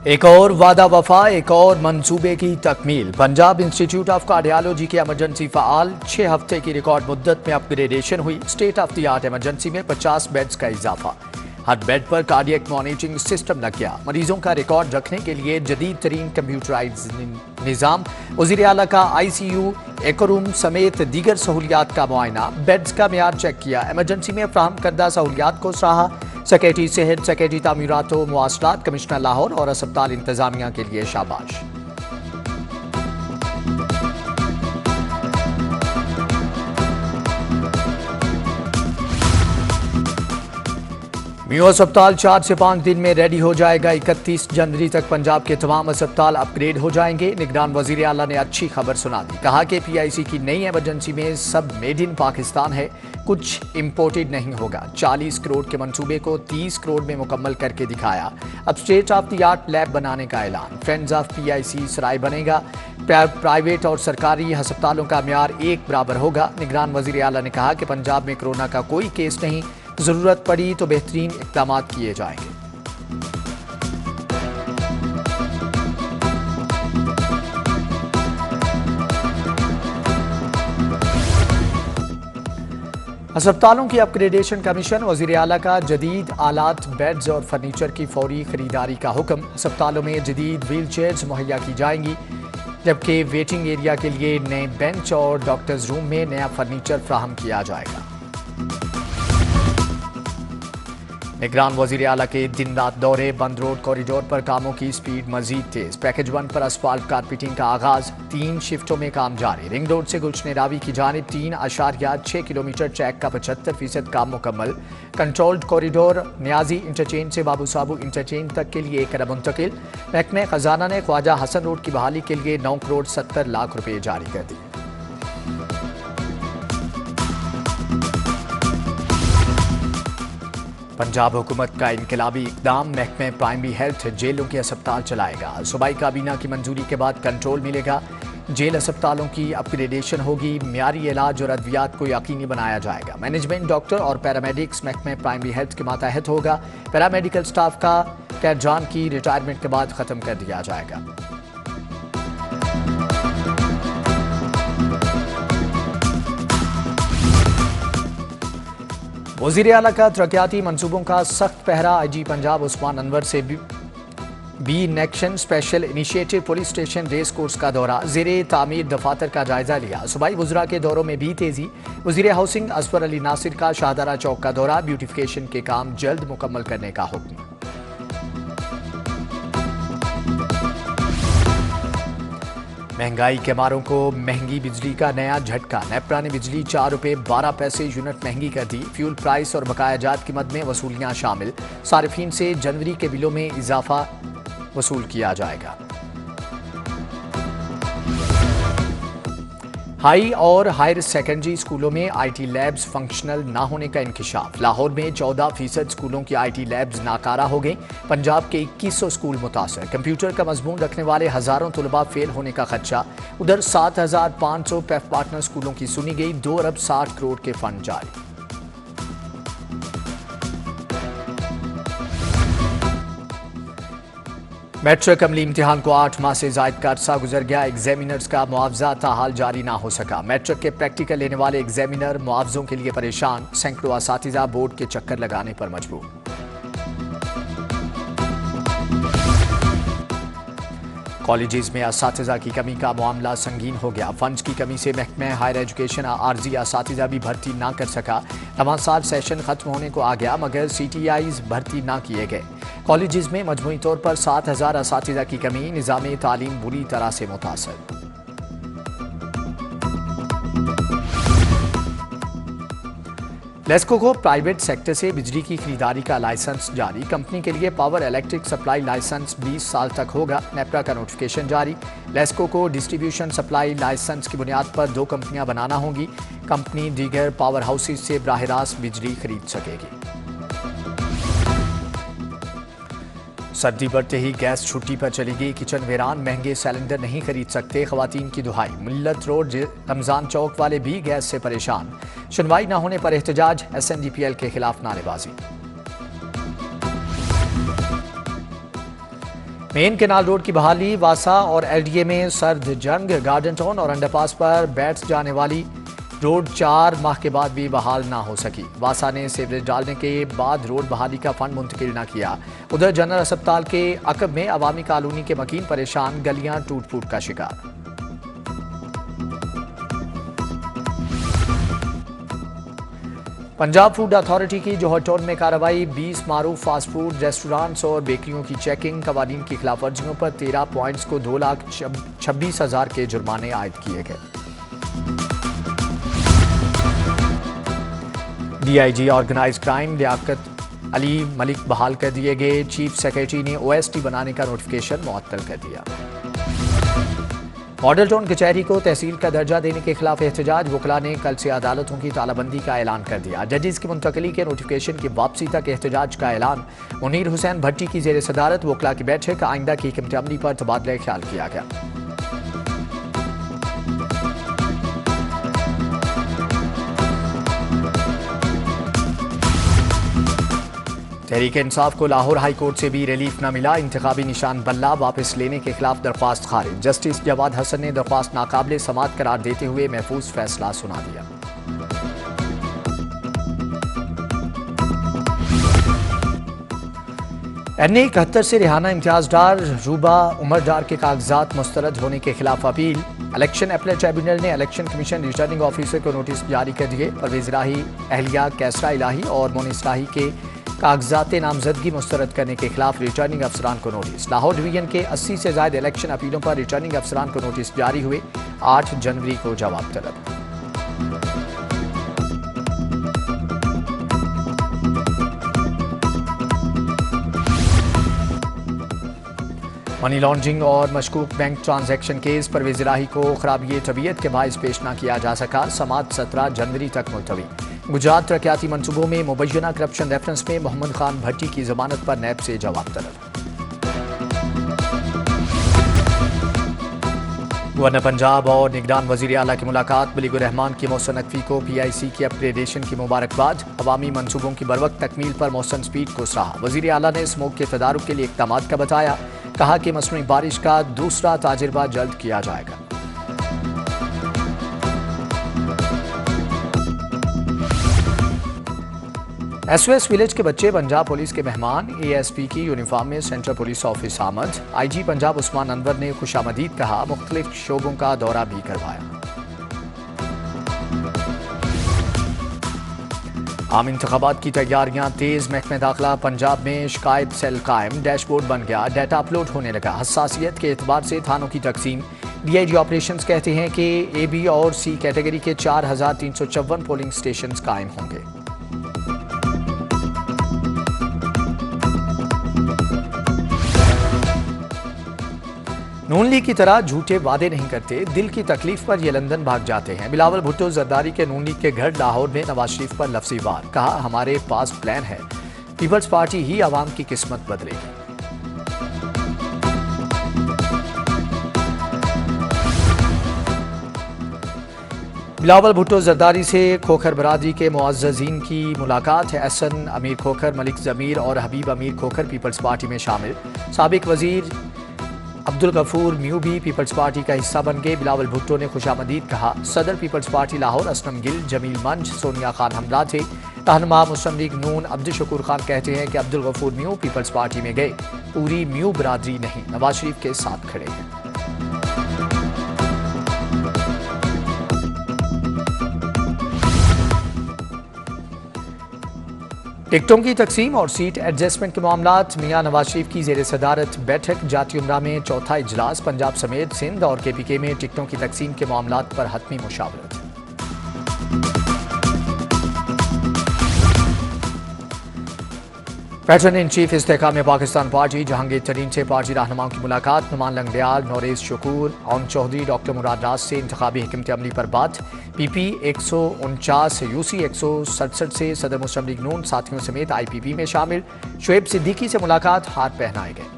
एक और वादा वफा, एक और मंसूबे की तकमील। पंजाब इंस्टीट्यूट ऑफ कार्डियोलॉजी के इमरजेंसी फ़ाल 6 हफ्ते की रिकॉर्ड मुद्दत में अपग्रेडेशन हुई। State of the art emergency में 50 बेड्स का इजाफा। हर बेड पर कार्डियक मॉनिटरिंग सिस्टम लग गया। मरीजों का रिकॉर्ड रखने के लिए जदीद तरीन कंप्यूटराइज निज़ाम। वज़ीर आला का ICU, एको रूम समेत दीगर सहूलियात का मुआयना। बेड्स का मेयार चेक किया। इमरजेंसी में फ्राहम करदा सहूलियात को सराहा। सेक्रेटरी सेहत, सेक्रेटरी तामीरात व मुआसलात, कमिश्नर लाहौर और अस्पताल इंतजामिया के लिए शाबाश। मियो अस्पताल 4 से 5 दिन में रेडी हो जाएगा। 31 जनवरी तक पंजाब के तमाम अस्पताल अपग्रेड हो जाएंगे। निगरान वज़ीर आला ने अच्छी खबर सुना दी। कहा कि PIC की नई इमरजेंसी में सब मेड इन पाकिस्तान है, कुछ इम्पोर्टेड नहीं होगा। 40 करोड़ के मंसूबे को 30 करोड़ में मुकम्मल करके दिखाया। अब state of the art lab बनाने का ऐलान। फ्रेंड्स ऑफ PIC सराय बनेगा। प्राइवेट और सरकारी अस्पतालों का म्यार एक बराबर होगा। निगरान वज़ीर आला ने कहा कि पंजाब में कोरोना का कोई केस नहीं, जरूरत पड़ी तो बेहतरीन इक़दाम किए जाएंगे। अस्पतालों की अपग्रेडेशन का मिशन। वज़ीर आला का जदीद आलात, बेड्स और फर्नीचर की फौरी खरीदारी का हुक्म। अस्पतालों में जदीद व्हील चेयर्स मुहैया की जाएंगी, जबकि वेटिंग एरिया के लिए नए बेंच और डॉक्टर्स रूम में नया फर्नीचर फ्राहम किया जाएगा। निगरान वज़ीर आला के दिन रात दौरे। बंद रोड कॉरिडोर पर कामों की स्पीड मजीद तेज। पैकेज 1 पर असफाल्ट कारपेटिंग का आगाज। 3 शिफ्टों में काम जारी। रिंग रोड से गुलशन रावी की जानिब 3.6 किलोमीटर ट्रैक का 75% काम मुकम्मल। कंट्रोल्ड कॉरिडोर न्याजी इंटरचेंज से बाबू साबू इंटरचेंज तक के लिए 1 अरब मुंतकिल। महकमे खजाना ने ख्वाजा हसन रोड की बहाली के लिए 9 करोड़ 70 लाख रुपए जारी कर दिए। पंजाब हुकूमत का इनकलाबी इकदाम। महकमे प्राइमरी हेल्थ जेलों के अस्पताल चलाएगा। सूबाई काबीना की मंजूरी के बाद कंट्रोल मिलेगा। जेल अस्पतालों की अपग्रेडेशन होगी। मियारी इलाज और अद्वियात को यकीनी बनाया जाएगा। मैनेजमेंट, डॉक्टर और पैरामेडिक्स महकमे प्राइमरी हेल्थ के मातहत होगा। पैरामेडिकल स्टाफ का कैडरान की रिटायरमेंट के बाद खत्म कर दिया जाएगा। वज़ीर आला का तरक्याती मंसूबों का सख्त पहरा। IG पंजाब उस्मान अनवर से बी नेक्शन special initiative police station race course का दौरा। ज़ेरे तामीर दफातर का जायजा लिया। सूबाई वज़रा के दौरों में भी तेजी। वज़ीर हाउसिंग असफर अली नासिर का शाहदरा चौक का दौरा। ब्यूटिफिकेशन के काम जल्द मुकम्मल करने का हुक्म। महंगाई के मारों को महंगी बिजली का नया झटका। नेपरा ने बिजली 4 रुपये 12 पैसे यूनिट महंगी कर दी। फ्यूल प्राइस और बकाया जात कीमत में वसूलियां शामिल। सारिफीन से जनवरी के बिलों में इजाफा वसूल किया जाएगा। हाई और हायर सेकेंडरी स्कूलों में IT लैब्स फंक्शनल ना होने का इंकिशाफ। लाहौर में 14% स्कूलों की IT लैब्स नाकारा हो गई। पंजाब के 2100 स्कूल मुतासर। कंप्यूटर का मजमून रखने वाले हजारों तलबा फेल होने का खदशा। उधर 7500 पेफ पार्टनर स्कूलों की सुनी गई। 2 अरब 60 करोड़ के फंड जारी। मैट्रिक अमली इम्तिहान को 8 माह से जायद का अरसा गुजर गया। एग्जामिनर्स का मुआवजा ताहाल जारी ना हो सका। मैट्रिक के प्रैक्टिकल लेने वाले एग्जामिनर मुआवजों के लिए परेशान। सैकड़ों असातिज़ा बोर्ड के चक्कर लगाने पर मजबूर। कॉलेजेस में असातिज़ा की कमी का मामला संगीन हो गया। फंड्स की कमी से महकमे हायर एजुकेशन आर्जी असातिज़ा भी भर्ती ना कर सका। रवां साल सेशन खत्म होने को आ गया, मगर CTIs भर्ती ना किए गए। कॉलेजेस में मजमूई तौर पर 7000 असातिज़ा की कमी। निज़ाम तालीम बुरी तरह से मुतासर। लेस्को को प्राइवेट सेक्टर से बिजली की खरीदारी का लाइसेंस जारी। कंपनी के लिए पावर इलेक्ट्रिक सप्लाई लाइसेंस 20 साल तक होगा। नेपरा का नोटिफिकेशन जारी। लेस्को को डिस्ट्रीब्यूशन सप्लाई लाइसेंस की बुनियाद पर 2 कंपनियां बनाना होंगी। कंपनी दीगर पावर हाउसेज से बराह रास्त बिजली खरीद सकेगी। सर्दी बढ़ते ही गैस छुट्टी पर चली गई। किचन वेरान महंगे सिलेंडर नहीं खरीद सकते। खवातीन की दुहाई। मिल्लत रोड रमजान चौक वाले भी गैस से परेशान। सुनवाई न होने पर एहतजाज। SNDPL के खिलाफ नारेबाजी। मेन केनाल रोड की बहाली, वासा और एलडीए में सर्द जंग। गार्डन टाउन और अंडरपास पर बैठ जाने वाली रोड 4 माह के बाद भी बहाल ना हो सकी। वासा ने सीवरेज डालने के बाद रोड बहाली का फंड मुंतकिल न किया। उधर जनरल अस्पताल के अकब में अवामी कॉलोनी के मकीन परेशान, गलियां टूट फूट का शिकार। पंजाब फूड अथॉरिटी की जौहर टाउन में कार्रवाई, 20 मारूफ फास्ट फूड रेस्टोरेंट्स और बेकरियों की चेकिंग। कवानीन की खिलाफवर्जियों पर 13 पॉइंट्स को 2,26,000 के जुर्माने आयद किए गए। DIG organise crime Liaquat Ali Malik बहाल कर दिए गए। चीफ सेक्रेटरी ने ओएसटी बनाने का नोटिफिकेशन मुअत्तल कर दिया। मॉडल टाउन कचहरी को तहसील का दर्जा देने के खिलाफ एहतजाज। वकला ने कल से अदालतों की तालाबंदी का ऐलान कर दिया। जजेस की मुंतकली के नोटिफिकेशन की वापसी तक एहतजाज का ऐलान। मुनीर हुसैन भट्टी की जेर सदारत वकला की बैठक, आइंदा की हिकमत अमली पर तबादला ख्याल किया गया। तहरीक इंसाफ को लाहौर हाई कोर्ट से भी रिलीफ न मिला। इंतखाबी निशान बल्ला वापस लेने के खिलाफ दरख्वास्त खारिज। जस्टिस जवाद हसन ने दरख्वास्त नाकाबिले समात करार देते हुए महफूज फैसला सुना दिया। NA 71 से रिहाना इम्तियाज डार रूबा उमर डार के कागजात मुस्तरद होने के खिलाफ अपील। इलेक्शन अपीलेट ट्रिब्यूनल ने इलेक्शन कमीशन रिटर्निंग ऑफिसर को नोटिस जारी कर दिए। परवेज इलाही, अहलिया कैसरा इलाही और मोनिस इलाही के कागजात नामजदगी मुस्तरद करने के खिलाफ रिटर्निंग अफसरान को नोटिस। लाहौर डिवीजन के 80 से ज्यादा इलेक्शन अपीलों पर रिटर्निंग अफसरान को नोटिस जारी हुए। 8 जनवरी को जवाब तलब। मनी लॉन्ड्रिंग और मशकूक बैंक ट्रांजैक्शन केस। परवेज इलाही को खराबी तबीयत के बायस पेश न किया जा सका। समात 17 जनवरी तक मुलतवी। गुजरात तरक्याती मनसूबों में मुबैना करप्शन रेफरेंस में मोहम्मद खान भट्टी की जमानत पर नैब से जवाब तलब। गवर्नर पंजाब और निगरान वजीर आला की मुलाकात। मलिक रहमान की मोहसन नकवी को PIC की अपग्रेडेशन की मुबारकबाद। अवामी मनसूबों की बरवक्त तकमील पर मोहसन स्पीड को सराहा। वजीर आला ने स्मोक के तदारुक के लिए इक़दाम का बताया। कहा कि मसनूई बारिश का दूसरा ताजिरबा जल्द किया जाएगा। SOS विलेज के बच्चे पंजाब पुलिस के मेहमान। ASP की यूनिफॉर्म में सेंट्रल पुलिस ऑफिस आमद। IG पंजाब उस्मान अनवर ने खुशामदीद कहा। मुख्तलिफ शोबों का दौरा भी करवाया। आम इंतखाबात की तैयारियां तेज। महकमे दाखिला पंजाब में शिकायत सेल कायम। डैशबोर्ड बन गया, डाटा अपलोड होने लगा। हसासियत के एतबार से थानों की तकसीम। DIG ऑपरेशंस कहते हैं कि AB और C कैटेगरी के 4,354 पोलिंग स्टेशन कायम होंगे। नून लीग की तरह झूठे वादे नहीं करते, दिल की तकलीफ पर ये लंदन भाग जाते हैं। बिलावल भुट्टो जरदारी के नून लीग के घर लाहौर में नवाज शरीफ पर लफ्जी वार। कहा, हमारे पास प्लान है, पीपल्स पार्टी ही आवाम की किस्मत बदलेगी। बिलावल भुट्टो जरदारी से खोखर बरादरी के मुअज़्ज़ज़ीन की मुलाकात है। एहसन अमीर खोखर, मलिक ज़मीर और हबीब अमीर खोखर पीपल्स पार्टी में शामिल। साबिक वजीर अब्दुल गफूर म्यू भी पीपल्स पार्टी का हिस्सा बन गए। बिलावल भुट्टो ने खुशामदीद कहा। सदर पीपल्स पार्टी लाहौर असलम गिल, जमील मंच, सोनिया खान हमला थे। रहनुमा मुस्लिम लीग नून अब्दुल शकूर खान कहते हैं कि अब्दुल गफूर म्यू पीपल्स पार्टी में गए, पूरी म्यू बरादरी नहीं, नवाज शरीफ के साथ खड़े हैं। टिकटों की तकसीम और सीट एडजस्टमेंट के मामलात। मियां नवाज शरीफ की जेर सदारत बैठक। जाती उमरा में चौथा इजलास। पंजाब समेत सिंध और KPK में टिकटों की तकसीम के मामलात पर हतमी मुशावरत। पैटर्न इन चीफ इस्तेहकाम में पाकिस्तान पार्टी। जहांगीर तरीन से पार्टी रहनुमाओं की मुलाकात। नुमान लंगदयाल, नौरेज शकूर, औन चौधरी, डॉक्टर मुराद राज से इंतखाबी हिकमत अमली पर बात। PP 149, UC 167 से सदर मुस्लिम लीग नून साथियों समेत IPP में शामिल। शुएब सिद्दीकी से मुलाकात, हाथ पहनाए गए।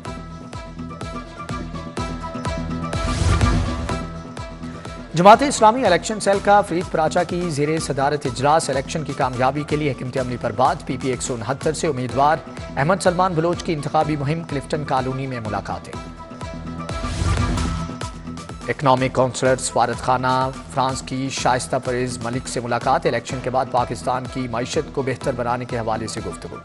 जमात इस्लामी इलेक्शन सेल का फरीद पराचा की जेर सदारत इजलास। इलेक्शन की कामयाबी के लिए हिकमत अमली पर बात। PP 169 से उम्मीदवार अहमद सलमान बलोच की इंतखाबी मुहिम। क्लिफ्टन कॉलोनी में मुलाकातें। इकनॉमिक काउंसलर सफारत खाना फ्रांस की शाइस्ता परवेज मलिक से मुलाकात। इलेक्शन के बाद पाकिस्तान की मईशत को बेहतर बनाने के हवाले से गुफ्तगू।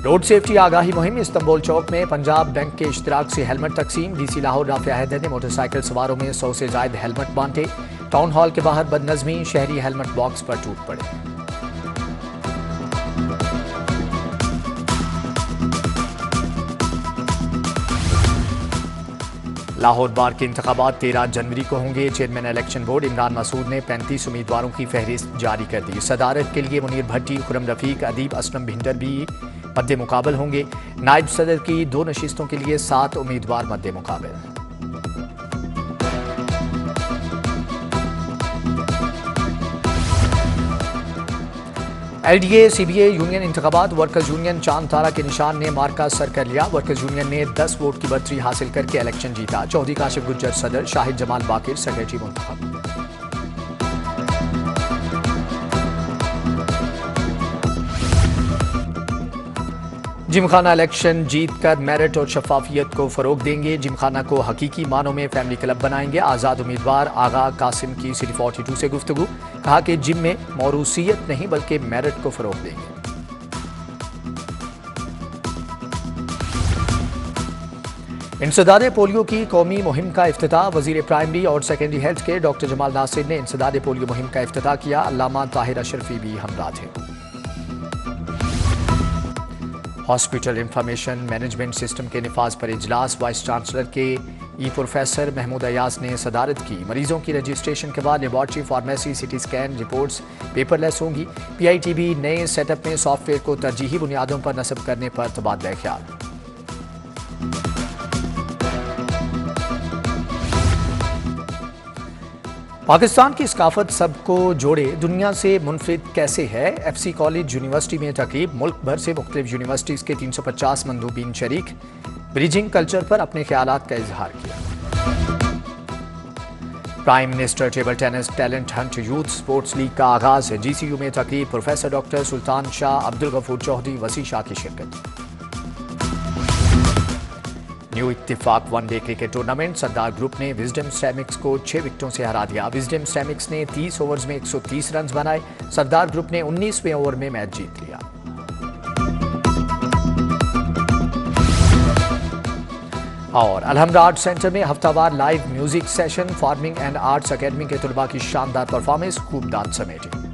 रोड सेफ्टी आगाही मुहिम। इस्तांबुल चौक में पंजाब बैंक के इश्तराक से हेलमेट तकसीम। डीसी लाहौर राफिया हैदर ने मोटरसाइकिल सवारों में 100 से ज्यादा हेलमेट बांटे। टाउन हॉल के बाहर बदनजमी, शहरी हेलमेट बॉक्स पर टूट पड़े। लाहौर बार के इंतखाबात 13 जनवरी को होंगे। Chairman election board Imran Masood ने 35 उम्मीदवारों की फहरिस्त जारी कर दी। सदारत के लिए मुनीर भट्टी, खुरम रफीक, अदीब असलम भिंडर भी मद्दे मुकाबल होंगे। नायब सदर की 2 नशिस्तों के लिए 7 उम्मीदवार मद्दे मुकाबल। LDA CBA यूनियन इंतखाबात। वर्कर्स यूनियन चांद तारा के निशान ने मार्का सर कर लिया। वर्कर्स यूनियन ने 10 वोट की बढ़तरी हासिल करके इलेक्शन जीता। चौधरी काशिफ गुज्जर सदर, शाहिद जमाल बाकिर सेक्रेटरी मुंतखब। जिमखाना इलेक्शन जीतकर मेरिट और शफाफियत को फरोग देंगे। जिमखाना को हकीकी मानों में फैमिली क्लब बनाएंगे। आज़ाद उम्मीदवार आगा कासिम की सिटी 42 से गुफ्तगू। कहा कि जिम में मौरूसियत नहीं बल्कि मेरिट को फरोग देंगे। इंसदादे पोलियो की कौमी मुहिम का इफ्तिताह। वजीर प्राइमरी और सेकेंडरी हेल्थ के डॉक्टर जमाल नासिर ने इंसदादे पोलियो मुहिम का इफ्तिताह किया। अल्लामा ताहिर अशरफी भी हमरा थे। हॉस्पिटल इंफॉर्मेशन मैनेजमेंट सिस्टम के निफाज पर इजलास। वाइस चांसलर के प्रोफेसर महमूद अयाज ने सदारत की। मरीजों की रजिस्ट्रेशन के बाद laboratory, pharmacy, CT scan reports paperless होंगी। PITB नए सेटअप में सॉफ्टवेयर को तरजीही बुनियादों पर नस्ब करने पर तबादला ख्याल। पाकिस्तान की सकाफत सबको जोड़े दुनिया से मुनफरिद कैसे है। FC कॉलेज यूनिवर्सिटी में तकरीब। मुल्क भर से मुख्तलिफ यूनिवर्सिटीज़ के 350 मंदूबीन शरीक। ब्रिजिंग कल्चर पर अपने ख्यालात का इजहार किया। Prime minister table tennis talent hunt youth sports league का आगाज है। GCU में तकरीब। प्रोफेसर डॉक्टर सुल्तान शाह, अब्दुल गफूर चौधरी, वसी शाह की शिरकत। New Ittefaq one day cricket tournament. Sardar group ने विजडम सेरेमिक्स को 6 विकेटों से हरा दिया। विजडम सेरेमिक्स ने 30 ओवर्स में 130 रन बनाए। सरदार ग्रुप ने 19वें ओवर में मैच जीत लिया। और अलहमरा आर्ट सेंटर में हफ्तावार live music session. Farming and arts academy के तलबा की शानदार परफॉर्मेंस, खूब डांस समेटी।